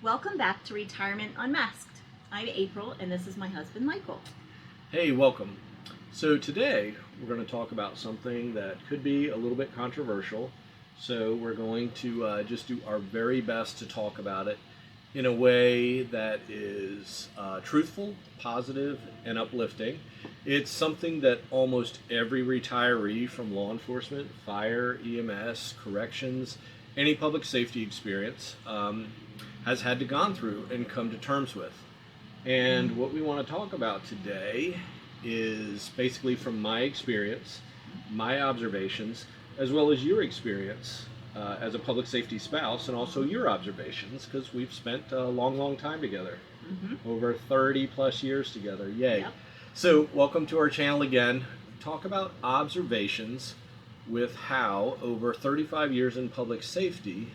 Welcome back to Retirement Unmasked. I'm April, and this is my husband, Michael. Hey, welcome. So today we're going to talk about something that could be a little bit controversial. So we're going to just do our very best to talk about it in a way that is truthful, positive, and uplifting. It's something that almost every retiree from law enforcement, fire, EMS, corrections, any public safety experience has had to gone through and come to terms with. And what we want to talk about today is basically from my experience, my observations, as well as your experience as a public safety spouse, and also your observations, because we've spent a long, long time together, over 30 plus years together. Yay. Yep. So, welcome to our channel again. Talk about observations with how, over 35 years in public safety,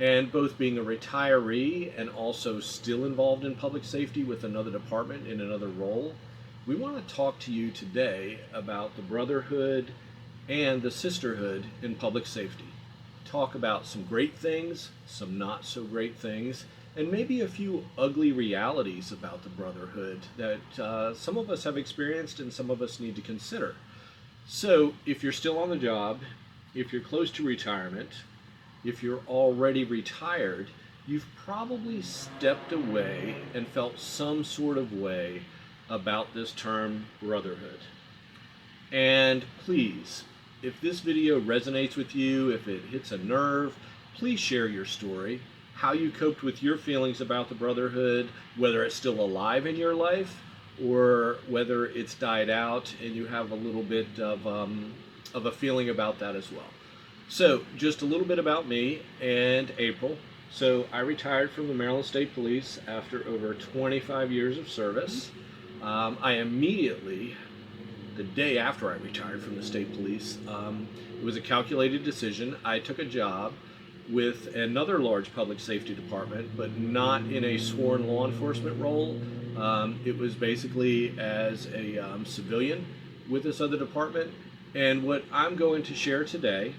and both being a retiree and also still involved in public safety with another department in another role, we want to talk to you today about the Brotherhood and the Sisterhood in public safety. Talk about some great things, some not so great things, and maybe a few ugly realities about the Brotherhood that some of us have experienced and some of us need to consider. So, if you're still on the job, if you're close to retirement, if you're already retired, you've probably stepped away and felt some sort of way about this term brotherhood. And please, if this video resonates with you, if it hits a nerve, please share your story, how you coped with your feelings about the brotherhood, whether it's still alive in your life or whether it's died out and you have a little bit of a feeling about that as well. So, just a little bit about me and April. So, I retired from the Maryland State Police after over 25 years of service. I immediately, the day after I retired from the State Police, it was a calculated decision. I took a job with another large public safety department, but not in a sworn law enforcement role. It was basically as a civilian with this other department. And what I'm going to share today,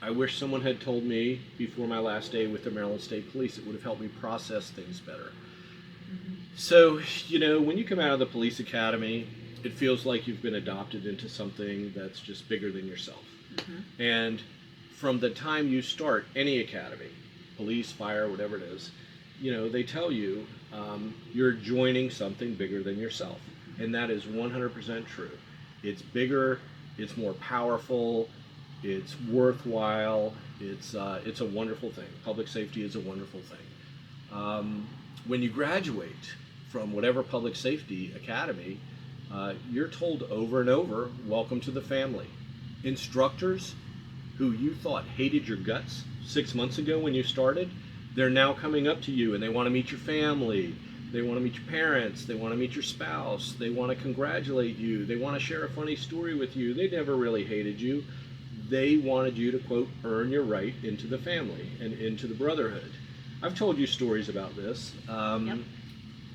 I wish someone had told me before my last day with the Maryland State Police. It would have helped me process things better. So, when you come out of the police academy, it feels like you've been adopted into something that's just bigger than yourself. And from the time you start any academy, police, fire, whatever it is, they tell you you're joining something bigger than yourself. And that is 100% true. It's bigger, it's more powerful, it's worthwhile. It's a wonderful thing. Public safety is a wonderful thing. When you graduate from whatever public safety academy, you're told over and over, welcome to the family. Instructors who you thought hated your guts 6 months ago when you started, they're now coming up to you and they want to meet your family. They want to meet your parents. They want to meet your spouse. They want to congratulate you. They want to share a funny story with you. They never really hated you. They wanted you to, quote, earn your right into the family and into the brotherhood. I've told you stories about this. Yep.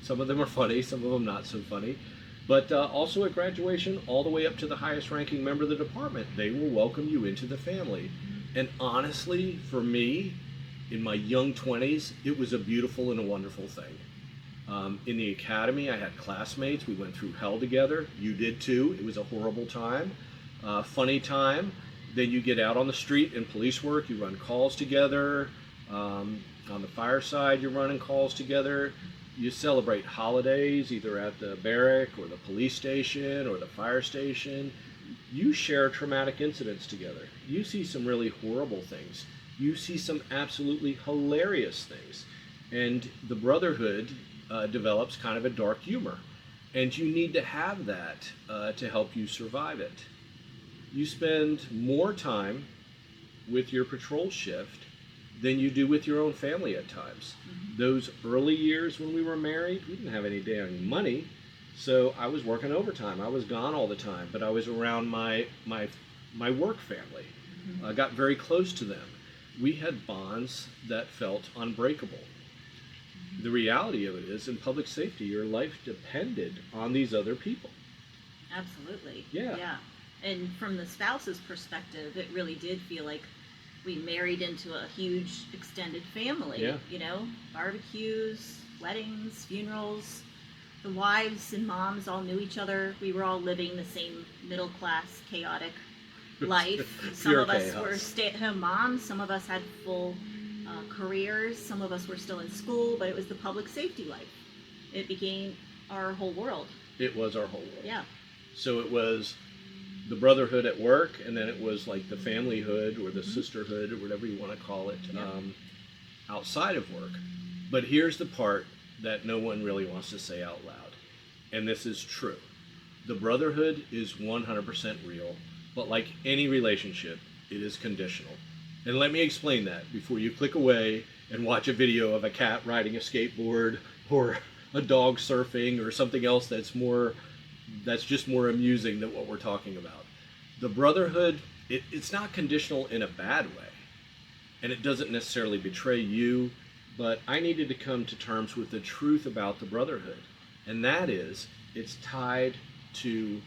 Some of them are funny, some of them not so funny. But also at graduation, all the way up to the highest ranking member of the department, they will welcome you into the family. And honestly, for me, in my young 20s, it was a beautiful and a wonderful thing. In the academy, I had classmates. We went through hell together. You did too. It was a horrible time, funny time. Then you get out on the street in police work, you run calls together. On the fire side, you're running calls together. You celebrate holidays either at the barrack or the police station or the fire station. You share traumatic incidents together. You see some really horrible things. You see some absolutely hilarious things. And the brotherhood develops kind of a dark humor. And you need to have that to help you survive it. You spend more time with your patrol shift than you do with your own family at times. Those early years when we were married, we didn't have any damn money, so I was working overtime. I was gone all the time, but I was around my work family. I got very close to them. We had bonds that felt unbreakable. The reality of it is, in public safety, your life depended on these other people. Absolutely. Yeah. Yeah. And from the spouse's perspective, it really did feel like We married into a huge extended family. Yeah. You know, barbecues, weddings, funerals. The wives and moms all knew each other. We were all living the same middle class, chaotic life. Some Pure of us chaos. were stay-at-home moms. Some of us had full careers. Some of us were still in school, but it was the public safety life. It became our whole world. It was our whole world. Yeah. So it was the brotherhood at work, and then it was like the familyhood or the sisterhood or whatever you want to call it, outside of work. But here's the part that no one really wants to say out loud, and this is true. The brotherhood is 100% real, but like any relationship, it is conditional. And let me explain that before you click away and watch a video of a cat riding a skateboard or a dog surfing or something else that's just more amusing than what we're talking about. The brotherhood, it's not conditional in a bad way, and it doesn't necessarily betray you, but I needed to come to terms with the truth about the brotherhood, and that is it's tied to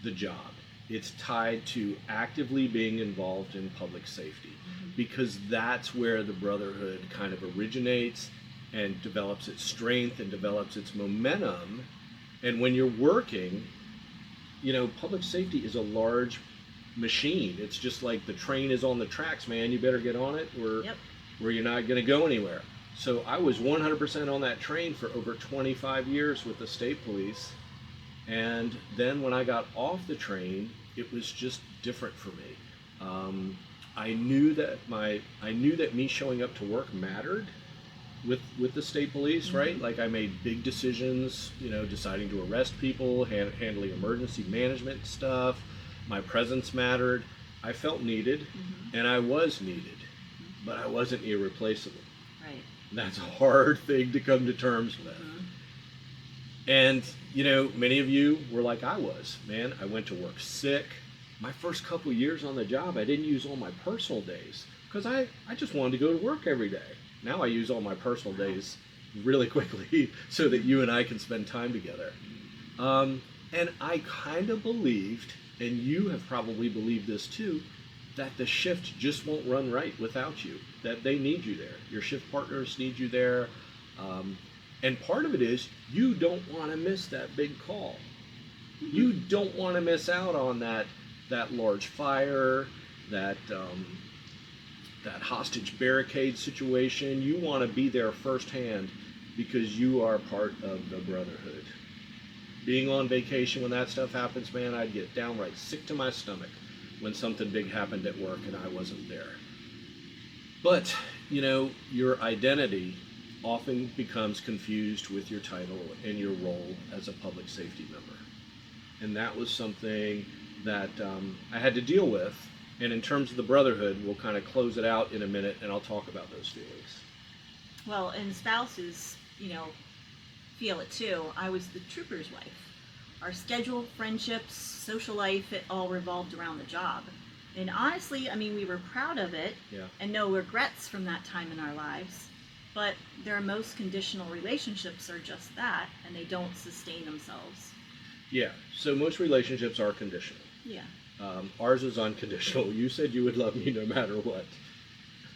the job. It's tied to actively being involved in public safety, because that's where the brotherhood kind of originates and develops its strength and develops its momentum. And when you're working, you know, public safety is a large machine. It's just like the train is on the tracks, man. You better get on it or you're not going to go anywhere. So I was 100% on that train for over 25 years with the state police. And then when I got off the train, it was just different for me. I knew that me showing up to work mattered with the state police, right? Like I made big decisions, you know, deciding to arrest people, handling emergency management stuff. My presence mattered. I felt needed, and I was needed, but I wasn't irreplaceable. Right. And that's a hard thing to come to terms with. And, you know, many of you were like I was. Man, I went to work sick. My first couple years on the job, I didn't use all my personal days because I just wanted to go to work every day. Now I use all my personal days really quickly so that you and I can spend time together. And I kind of believed, and you have probably believed this too, that the shift just won't run right without you, that they need you there. Your shift partners need you there. And part of it is you don't want to miss that big call. You don't want to miss out on that large fire, that hostage barricade situation. You want to be there firsthand because you are part of the brotherhood. Being on vacation when that stuff happens, man, I'd get downright sick to my stomach when something big happened at work and I wasn't there. But, you know, your identity often becomes confused with your title and your role as a public safety member. And that was something that I had to deal with. And in terms of the brotherhood, we'll kind of close it out in a minute and I'll talk about those feelings. Well, and spouses, you know, feel it too. I was the trooper's wife. Our schedule, friendships, social life, it all revolved around the job. And honestly, I mean, we were proud of it and no regrets from that time in our lives. But most conditional relationships are just that, and they don't sustain themselves. Yeah, so most relationships are conditional. Yeah. Ours is unconditional. You said you would love me no matter what.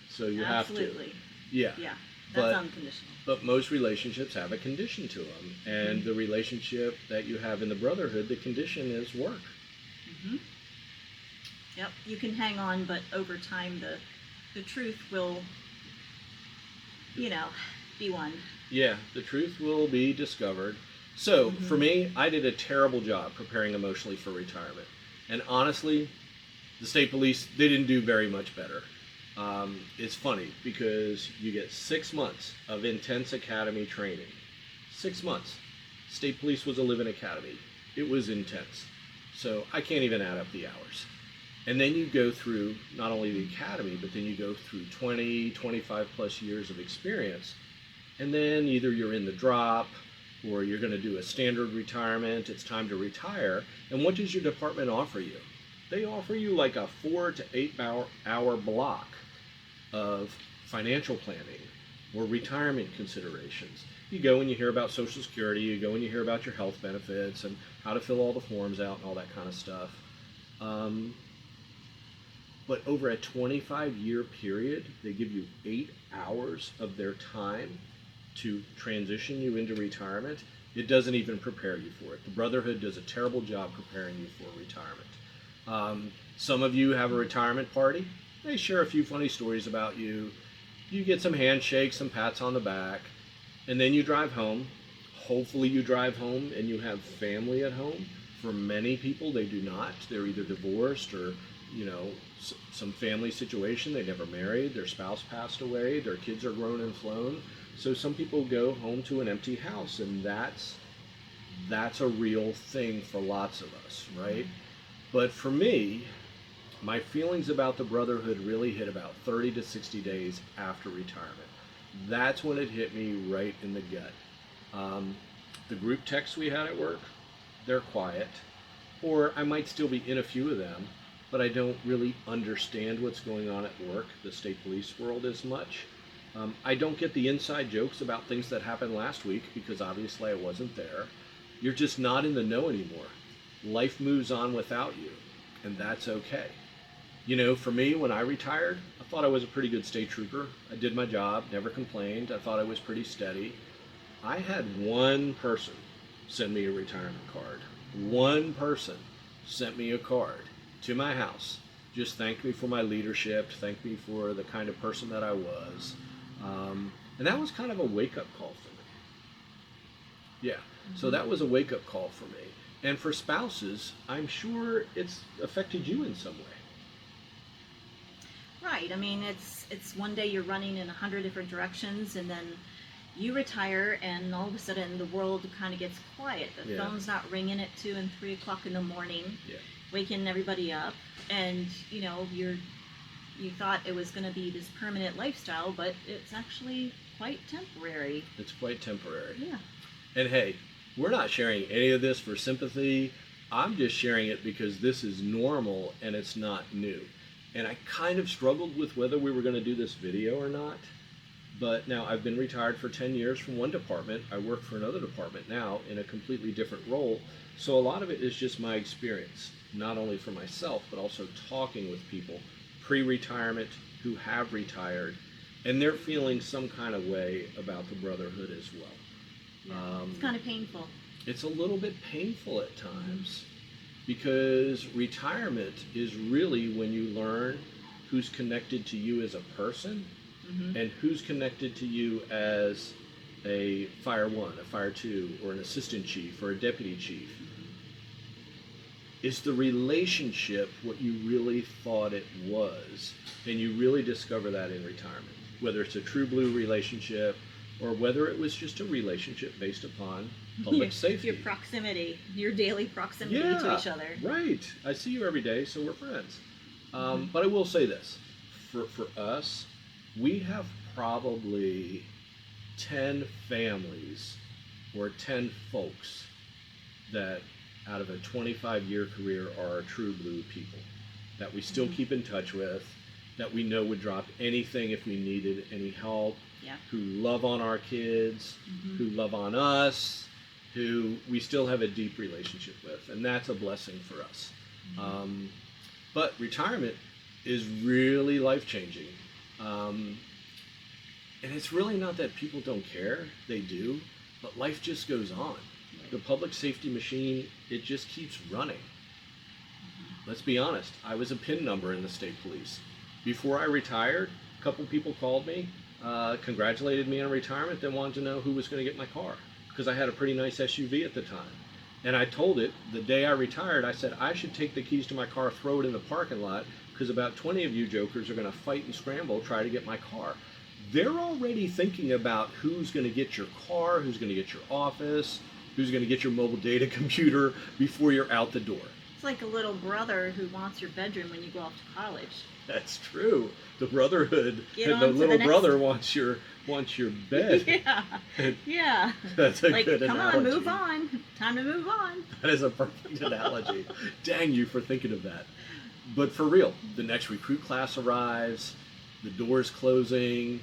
So you Absolutely. have to. Yeah. Yeah, that's unconditional. But most relationships have a condition to them. And the relationship that you have in the brotherhood, the condition is work. Yep, you can hang on, but over time the truth will, you know, be won. Yeah, the truth will be discovered. So for me, I did a terrible job preparing emotionally for retirement. And honestly, the state police, they didn't do very much better. It's funny because you get 6 months of intense academy training. 6 months. State police was a living academy. It was intense. So I can't even add up the hours. And then you go through not only the academy, but then you go through 20, 25 plus years of experience. And then either you're in the drop or you're going to do a standard retirement. It's time to retire. And what does your department offer you? They offer you like a 4 to 8 hour block of financial planning or retirement considerations. You go and you hear about Social Security, you go and you hear about your health benefits and how to fill all the forms out and all that kind of stuff. but over a 25-year period, they give you 8 hours of their time to transition you into retirement. It doesn't even prepare you for it. The Brotherhood does a terrible job preparing you for retirement. Some of you have a retirement party. They share a few funny stories about you. You get some handshakes, some pats on the back, and then you drive home. Hopefully you drive home and you have family at home. For many people, they do not. They're either divorced or, some family situation. They never married. Their spouse passed away. Their kids are grown and flown. So some people go home to an empty house, and that's a real thing for lots of us, right? But for me, my feelings about the Brotherhood really hit about 30 to 60 days after retirement. That's when it hit me right in the gut. The group texts we had at work, they're quiet, or I might still be in a few of them, but I don't really understand what's going on at work, the state police world, as much. I don't get the inside jokes about things that happened last week because obviously I wasn't there. You're just not in the know anymore. Life moves on without you, and that's okay. For me, when I retired, I thought I was a pretty good state trooper. I did my job, never complained. I thought I was pretty steady. I had one person send me a retirement card. One person sent me a card to my house. Just thanked me for my leadership, thanked me for the kind of person that I was. And that was kind of a wake-up call for me. Yeah, so that was a wake-up call for me. And for spouses, I'm sure it's affected you in some way. Right. I mean, it's one day you're running in 100 different directions, and then you retire, and all of a sudden the world kind of gets quiet. The phone's not ringing at 2 and 3 o'clock in the morning, waking everybody up, and you thought it was going to be this permanent lifestyle, but it's actually quite temporary. It's quite temporary. Yeah. And hey, we're not sharing any of this for sympathy. I'm just sharing it because this is normal and it's not new. And I kind of struggled with whether we were going to do this video or not. But now I've been retired for 10 years from one department. I work for another department now in a completely different role. So a lot of it is just my experience, not only for myself, but also talking with people pre-retirement who have retired, and they're feeling some kind of way about the Brotherhood as well. It's kind of painful. It's a little bit painful at times because retirement is really when you learn who's connected to you as a person and who's connected to you as a Fire 1, a Fire 2, or an assistant chief or a deputy chief. Is the relationship what you really thought it was? And you really discover that in retirement, whether it's a true blue relationship or whether it was just a relationship based upon public safety. Your proximity, your daily proximity to each other. Right. I see you every day, so we're friends. But I will say this. For us, we have probably 10 families or 10 folks that out of a 25-year career are true blue people that we still keep in touch with, that we know would drop anything if we needed any help, who love on our kids, who love on us, who we still have a deep relationship with, and that's a blessing for us. But retirement is really life-changing. And it's really not that people don't care, they do, but life just goes on. The public safety machine, it just keeps running. Let's be honest, I was a PIN number in the state police. Before I retired, a couple people called me, congratulated me on retirement, then wanted to know who was going to get my car, because I had a pretty nice SUV at the time. And I told it, the day I retired, I said, I should take the keys to my car, throw it in the parking lot, because about 20 of you jokers are going to fight and scramble, try to get my car. They're already thinking about who's going to get your car, who's going to get your office, who's going to get your mobile data computer before you're out the door. It's like a little brother who wants your bedroom when you go off to college. That's true. The Brotherhood and the little brother wants your bed. Yeah. That's a like, good come analogy. on, move on. Time to move on. That is a perfect analogy. Dang you for thinking of that. But for real, the next recruit class arrives, the door's closing,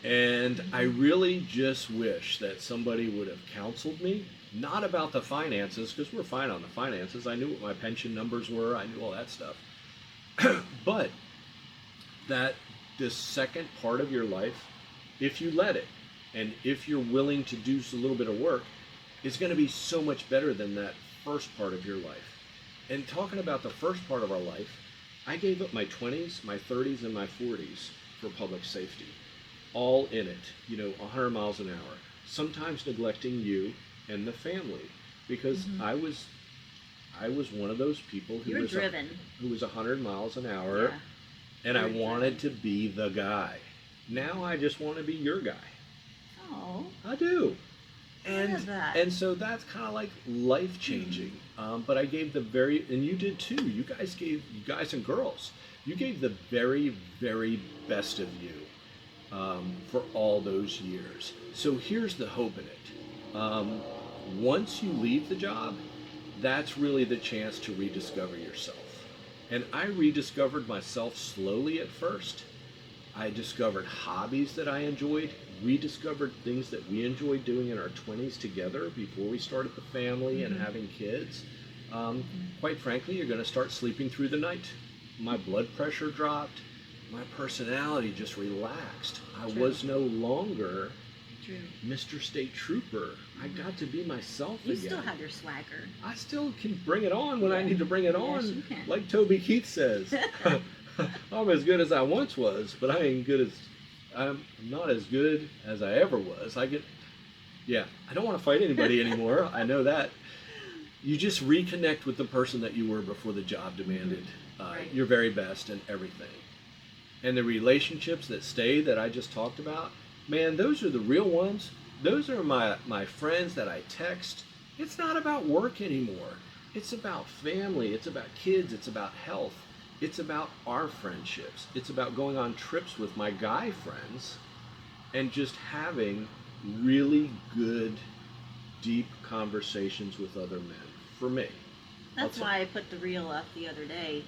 and I really just wish that somebody would have counseled me, not about the finances, because we're fine on the finances. I knew what my pension numbers were. I knew all that stuff. But that this second part of your life, if you let it, and if you're willing to do a little bit of work, is going to be so much better than that first part of your life. And talking about the first part of our life, I gave up my 20s, my 30s, and my 40s for public safety. All in it, 100 miles an hour. Sometimes neglecting you and the family, because I was one of those people who You're driven. Who was 100 miles an hour, Yeah. and I You're wanted driven. to be the guy. Now I just want to be your guy. Oh. I do. I love that. And so that's kind of like life changing. But I gave and you did too. You guys and girls, you gave the very, very best of you for all those years. So here's the hope in it. Once you leave the job, that's really the chance to rediscover yourself. And I rediscovered myself slowly at first. I discovered hobbies that I enjoyed, rediscovered things that we enjoyed doing in our 20s together before we started the family and having kids. Quite frankly, you're going to start sleeping through the night. My blood pressure dropped. My personality just relaxed. I True. was no longer True. Mr. State Trooper. I got to be myself You again. still have your swagger. I still can bring it on when I need to bring it on. Yes, you can. Like Toby Keith says, I'm as good as I once was, but I'm not as good as I ever was. I don't want to fight anybody anymore. I know that. You just reconnect with the person that you were before the job demanded Right. your very best and everything. And the relationships that stay that I just talked about, man, those are the real ones. Those are my friends that I text. It's not about work anymore. It's about family. It's about kids. It's about health. It's about our friendships. It's about going on trips with my guy friends and just having really good, deep conversations with other men. For me. That's why I put the reel up the other day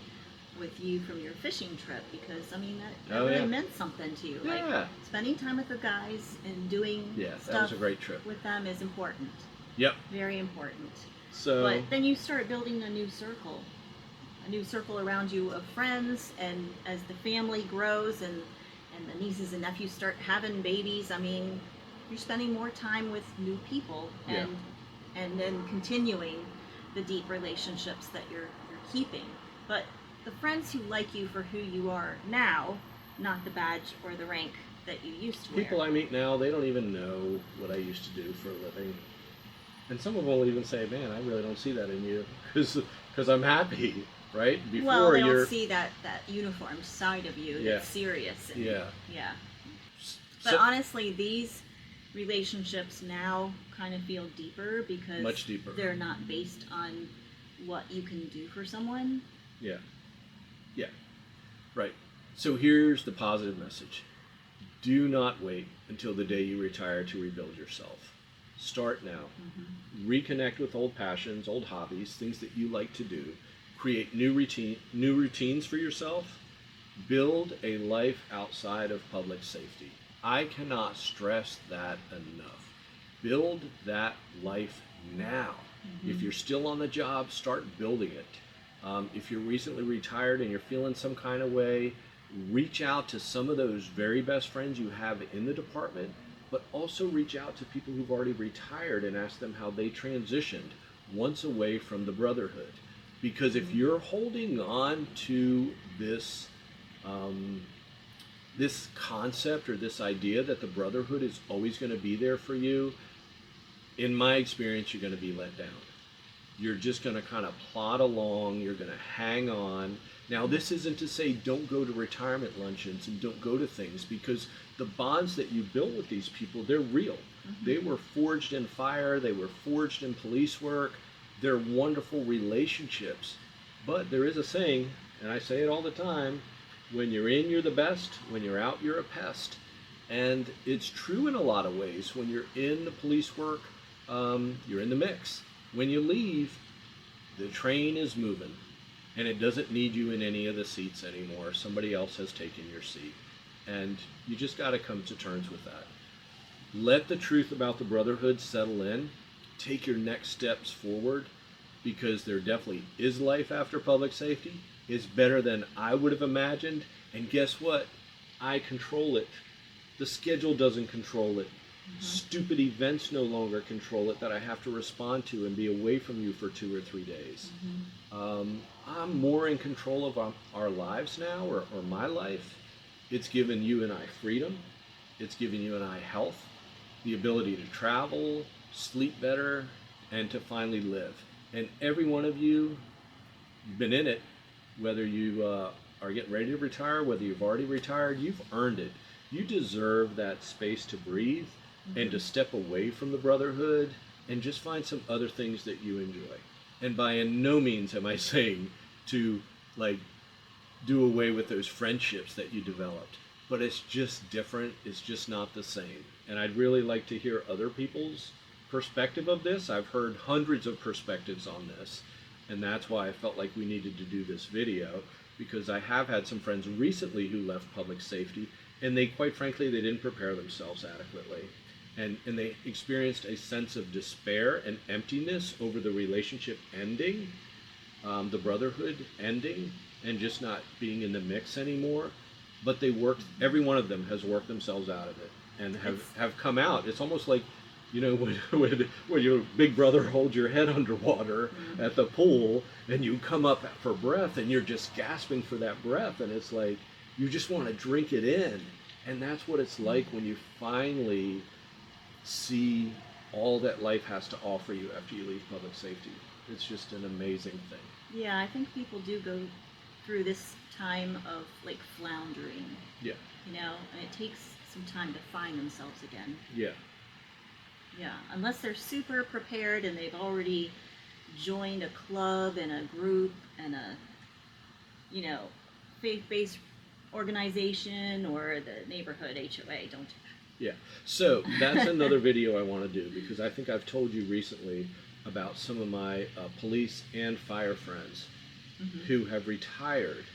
with you from your fishing trip, because that really meant something to you. Yeah. Like spending time with the guys and doing That stuff was a great trip. with them is important. Yep. Very important. So, But then you start building a new circle around you of friends, and as the family grows and the nieces and nephews start having babies, you're spending more time with new people and then continuing the deep relationships that you're keeping. But the friends who like you for who you are now, not the badge or the rank that you used to wear. people I meet now, they don't even know what I used to do for a living. And some of them will even say, man, I really don't see that in you, because I'm happy, right? Well, they don't see that uniformed side of you that's serious. And, Yeah. But So, honestly, these relationships now kind of feel deeper because much deeper. they're not based on what you can do for someone. Yeah. Right. So here's the positive message. Do not wait until the day you retire to rebuild yourself. Start now. Reconnect with old passions, old hobbies, things that you like to do. Create new routines for yourself. Build a life outside of public safety. I cannot stress that enough. Build that life now. If you're still on the job, start building it. If you're recently retired and you're feeling some kind of way, reach out to some of those very best friends you have in the department, but also reach out to people who've already retired and ask them how they transitioned once away from the Brotherhood. Because if you're holding on to this this concept or this idea that the Brotherhood is always going to be there for you, in my experience, you're going to be let down. You're just going to kind of plod along. You're going to hang on. Now, this isn't to say don't go to retirement luncheons and don't go to things, because the bonds that you build with these people, they're real. They were forged in fire. They were forged in police work. They're wonderful relationships. But there is a saying, and I say it all the time, when you're in, you're the best. When you're out, you're a pest. And it's true in a lot of ways. When you're in the police work, you're in the mix. When you leave, the train is moving, and it doesn't need you in any of the seats anymore. Somebody else has taken your seat, and you just got to come to terms with that. Let the truth about the Brotherhood settle in. Take your next steps forward, because there definitely is life after public safety. It's better than I would have imagined, And guess what? I control it. The schedule doesn't control it. Stupid events no longer control it that I have to respond to and be away from you for 2 or 3 days. I'm more in control of our lives now, or my life. It's given you and I freedom. It's given you and I health, the ability to travel, sleep better, and to finally live. And every one of you, you've been in it, whether you are getting ready to retire, whether you've already retired, you've earned it. You deserve that space to breathe and to step away from the Brotherhood and just find some other things that you enjoy. And by in no means am I saying to like do away with those friendships that you developed, but it's just different. It's just not the same. And I'd really like to hear other people's perspective of this. I've heard hundreds of perspectives on this, and that's why I felt like we needed to do this video, because I have had some friends recently who left public safety, and they, quite frankly, they didn't prepare themselves adequately. And they experienced a sense of despair and emptiness over the relationship ending, the Brotherhood ending, and just not being in the mix anymore. But they worked, every one of them has worked themselves out of it and have come out. It's almost like, you know, when your big brother holds your head underwater at the pool and you come up for breath and you're just gasping for that breath, and it's like you just want to drink it in. And that's what it's like when you finally see all that life has to offer you after you leave public safety. It's just an amazing thing. Yeah, I think people do go through this time of like floundering. Yeah. You know, and it takes some time to find themselves again. Yeah. Yeah, unless they're super prepared and they've already joined a club and a group and a, you know, faith-based organization or the neighborhood HOA. Don't. Yeah. So that's another video I want to do, because I think I've told you recently about some of my police and fire friends who have retired,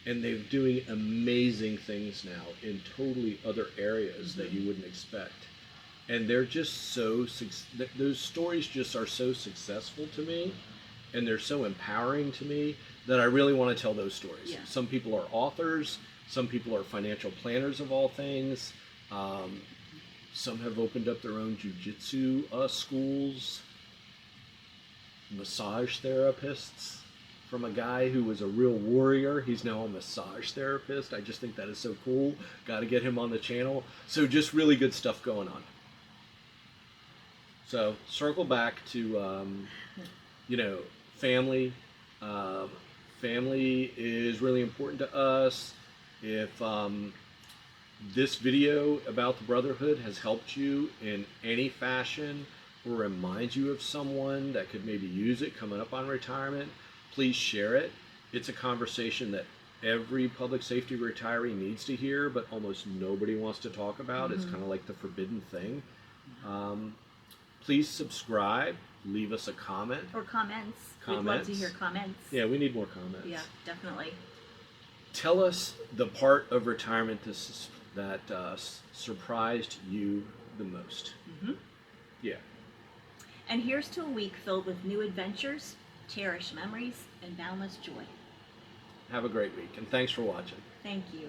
and they're doing amazing things now in totally other areas that you wouldn't expect. And they're just so, those stories just are so successful to me, and they're so empowering to me that I really want to tell those stories. Yeah. Some people are authors, some people are financial planners of all things. Some have opened up their own jiu-jitsu schools, massage therapists. From a guy who was a real warrior, he's now a massage therapist. I just think that is so cool. Got to get him on the channel. So just really good stuff going on. So circle back to, you know, family. Family is really important to us. If this video about the Brotherhood has helped you in any fashion or reminds you of someone that could maybe use it coming up on retirement, please share it. It's a conversation that every public safety retiree needs to hear, but almost nobody wants to talk about. It's kind of like the forbidden thing. Please subscribe, leave us a comment. Or comments. We'd love to hear comments. Yeah, we need more comments. Yeah, definitely. Tell us the part of retirement that surprised you the most. Yeah. And here's to a week filled with new adventures, cherished memories, and boundless joy. Have a great week, and thanks for watching. Thank you.